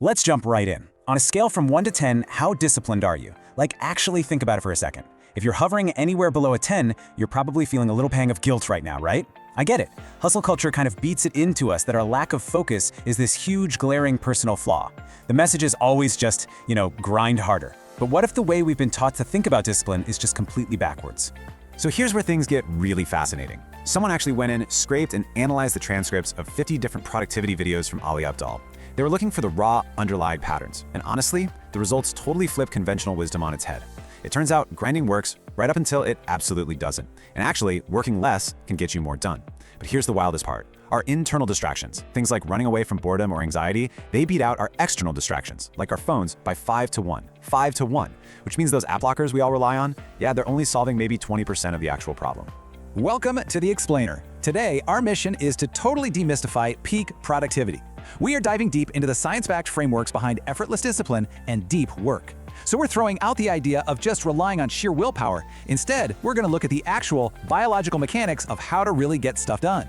Let's jump right in. On a scale from 1 to 10, how disciplined are you? Like, actually think about it for a second. If you're hovering anywhere below a 10, you're probably feeling a little pang of guilt right now, right? I get it. Hustle culture kind of beats it into us that our lack of focus is this huge, glaring personal flaw. The message is always just, grind harder. But what if the way we've been taught to think about discipline is just completely backwards? So here's where things get really fascinating. Someone actually went in, scraped, and analyzed the transcripts of 50 different productivity videos from Ali Abdaal. They were looking for the raw, underlying patterns. And honestly, the results totally flip conventional wisdom on its head. It turns out grinding works right up until it absolutely doesn't. And actually, working less can get you more done. But here's the wildest part. Our internal distractions, things like running away from boredom or anxiety, they beat out our external distractions, like our phones, by 5 to 1. 5 to 1, which means those app blockers we all rely on, they're only solving maybe 20% of the actual problem. Welcome to The Explainer. Today, our mission is to totally demystify peak productivity. We are diving deep into the science-backed frameworks behind effortless discipline and deep work. So we're throwing out the idea of just relying on sheer willpower. Instead, we're going to look at the actual biological mechanics of how to really get stuff done.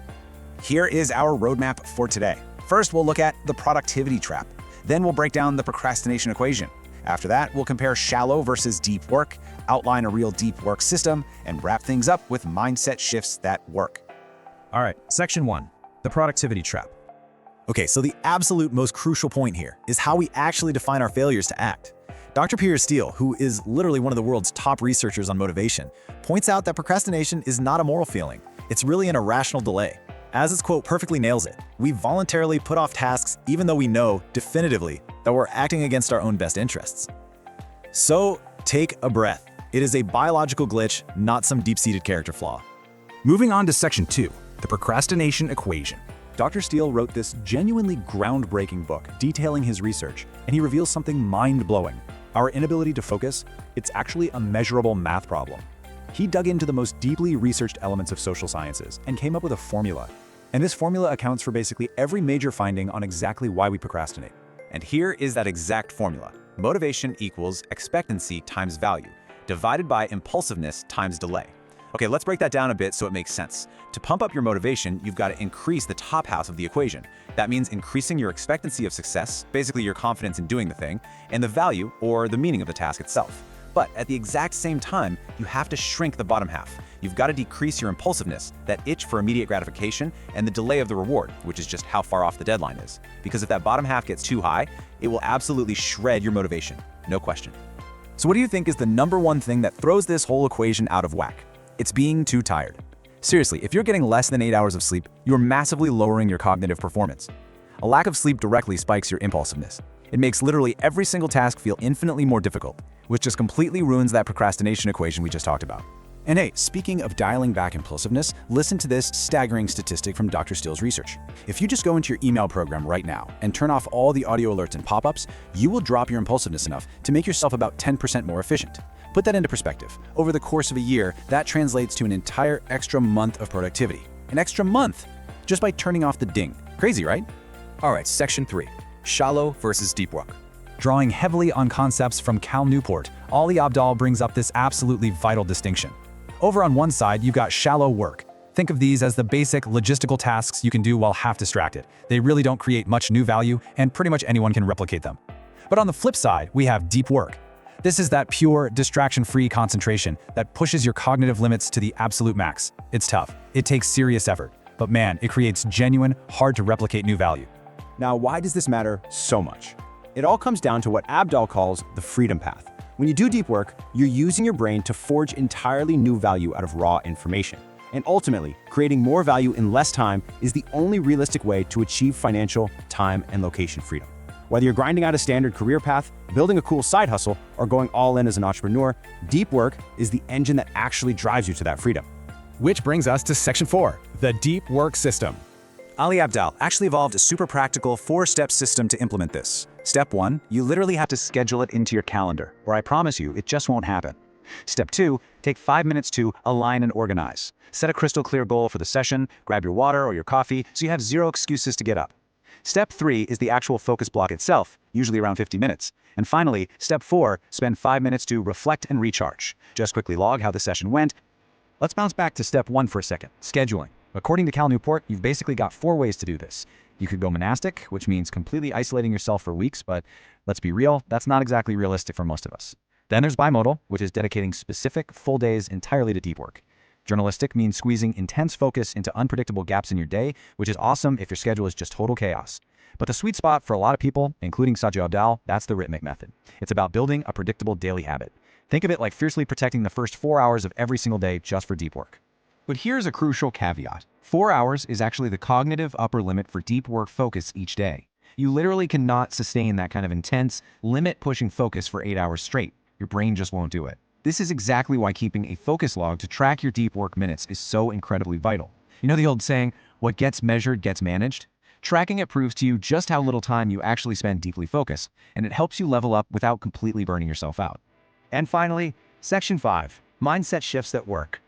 Here is our roadmap for today. First, we'll look at the productivity trap. Then we'll break down the procrastination equation. After that, we'll compare shallow versus deep work, outline a real deep work system, and wrap things up with mindset shifts that work. All right, section 1, the productivity trap. Okay, so the absolute most crucial point here is how we actually define our failures to act. Dr. Peter Steele, who is literally one of the world's top researchers on motivation, points out that procrastination is not a moral feeling. It's really an irrational delay. As his quote perfectly nails it, we voluntarily put off tasks even though we know definitively that we're acting against our own best interests. So take a breath. It is a biological glitch, not some deep-seated character flaw. Moving on to section 2, the procrastination equation. Dr. Steele wrote this genuinely groundbreaking book detailing his research, and he reveals something mind-blowing. Our inability to focus, it's actually a measurable math problem. He dug into the most deeply researched elements of social sciences and came up with a formula. And this formula accounts for basically every major finding on exactly why we procrastinate. And here is that exact formula. Motivation equals expectancy times value, divided by impulsiveness times delay. Okay, let's break that down a bit so it makes sense. To pump up your motivation, you've got to increase the top half of the equation. That means increasing your expectancy of success, basically your confidence in doing the thing, and the value or the meaning of the task itself. But at the exact same time, you have to shrink the bottom half. You've got to decrease your impulsiveness, that itch for immediate gratification, and the delay of the reward, which is just how far off the deadline is. Because if that bottom half gets too high, it will absolutely shred your motivation, no question. So what do you think is the #1 thing that throws this whole equation out of whack? It's being too tired. Seriously, if you're getting less than 8 hours of sleep, you're massively lowering your cognitive performance. A lack of sleep directly spikes your impulsiveness. It makes literally every single task feel infinitely more difficult, which just completely ruins that procrastination equation we just talked about. And hey, speaking of dialing back impulsiveness, listen to this staggering statistic from Dr. Steele's research. If you just go into your email program right now and turn off all the audio alerts and pop-ups, you will drop your impulsiveness enough to make yourself about 10% more efficient. Put that into perspective. Over the course of a year, that translates to an entire extra month of productivity. An extra month! Just by turning off the ding. Crazy, right? All right, section 3, shallow versus deep work. Drawing heavily on concepts from Cal Newport, Ali Abdaal brings up this absolutely vital distinction. Over on one side, you've got shallow work. Think of these as the basic logistical tasks you can do while half distracted. They really don't create much new value, and pretty much anyone can replicate them. But on the flip side, we have deep work. This is that pure, distraction-free concentration that pushes your cognitive limits to the absolute max. It's tough. It takes serious effort. But man, it creates genuine, hard-to-replicate new value. Now, why does this matter so much? It all comes down to what Abdaal calls the freedom path. When you do deep work, you're using your brain to forge entirely new value out of raw information. And ultimately, creating more value in less time is the only realistic way to achieve financial, time, and location freedom. Whether you're grinding out a standard career path, building a cool side hustle, or going all in as an entrepreneur, deep work is the engine that actually drives you to that freedom. Which brings us to section 4, the deep work system. Ali Abdaal actually evolved a super practical 4-step system to implement this. Step 1, you literally have to schedule it into your calendar, or I promise you, it just won't happen. Step 2, take 5 minutes to align and organize. Set a crystal clear goal for the session, grab your water or your coffee so you have 0 excuses to get up. Step 3 is the actual focus block itself, usually around 50 minutes. And finally, step 4, spend 5 minutes to reflect and recharge. Just quickly log how the session went. Let's bounce back to step 1 for a second, scheduling. According to Cal Newport, you've basically got 4 ways to do this. You could go monastic, which means completely isolating yourself for weeks, but let's be real, that's not exactly realistic for most of us. Then there's bimodal, which is dedicating specific full days entirely to deep work. Journalistic means squeezing intense focus into unpredictable gaps in your day, which is awesome if your schedule is just total chaos. But the sweet spot for a lot of people, including Sajid Abdal, that's the rhythmic method. It's about building a predictable daily habit. Think of it like fiercely protecting the first 4 hours of every single day just for deep work. But here's a crucial caveat. 4 hours is actually the cognitive upper limit for deep work focus each day. You literally cannot sustain that kind of intense, limit-pushing focus for 8 hours straight. Your brain just won't do it. This is exactly why keeping a focus log to track your deep work minutes is so incredibly vital. You know the old saying, what gets measured gets managed? Tracking it proves to you just how little time you actually spend deeply focused, and it helps you level up without completely burning yourself out. And finally, Section 5, Mindset Shifts That Work.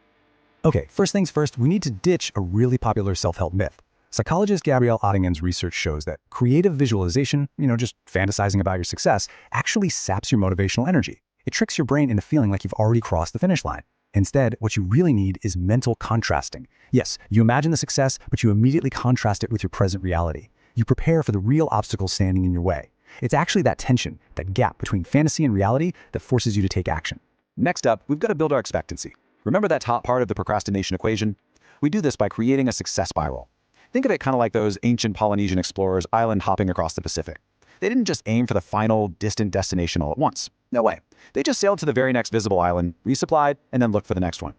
Okay, first things first, we need to ditch a really popular self-help myth. Psychologist Gabrielle Oettingen's research shows that creative visualization, just fantasizing about your success, actually saps your motivational energy. It tricks your brain into feeling like you've already crossed the finish line. Instead, what you really need is mental contrasting. Yes, you imagine the success, but you immediately contrast it with your present reality. You prepare for the real obstacles standing in your way. It's actually that tension, that gap between fantasy and reality that forces you to take action. Next up, we've got to build our expectancy. Remember that top part of the procrastination equation? We do this by creating a success spiral. Think of it kind of like those ancient Polynesian explorers island hopping across the Pacific. They didn't just aim for the final, distant destination all at once. No way. They just sailed to the very next visible island, resupplied, and then looked for the next one.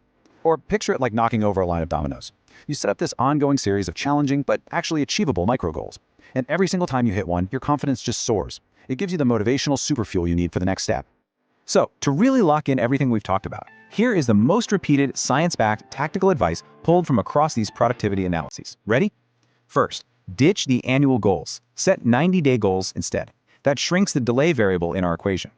Or picture it like knocking over a line of dominoes. You set up this ongoing series of challenging but actually achievable micro goals. And every single time you hit one, your confidence just soars. It gives you the motivational superfuel you need for the next step. So, to really lock in everything we've talked about, here is the most repeated, science-backed tactical advice pulled from across these productivity analyses. Ready? First, ditch the annual goals. Set 90-day goals instead. That shrinks the delay variable in our equation.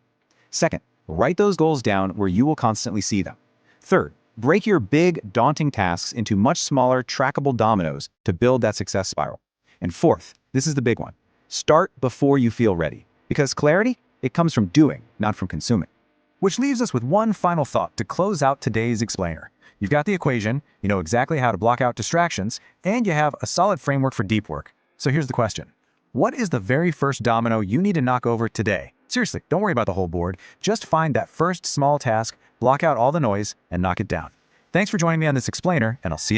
Second, write those goals down where you will constantly see them. Third, break your big, daunting tasks into much smaller, trackable dominoes to build that success spiral. And fourth, this is the big one. Start before you feel ready. Because clarity, it comes from doing, not from consuming. Which leaves us with one final thought to close out today's explainer. You've got the equation, you know exactly how to block out distractions, and you have a solid framework for deep work. So here's the question. What is the very first domino you need to knock over today? Seriously, don't worry about the whole board. Just find that first small task, block out all the noise, and knock it down. Thanks for joining me on this explainer, and I'll see you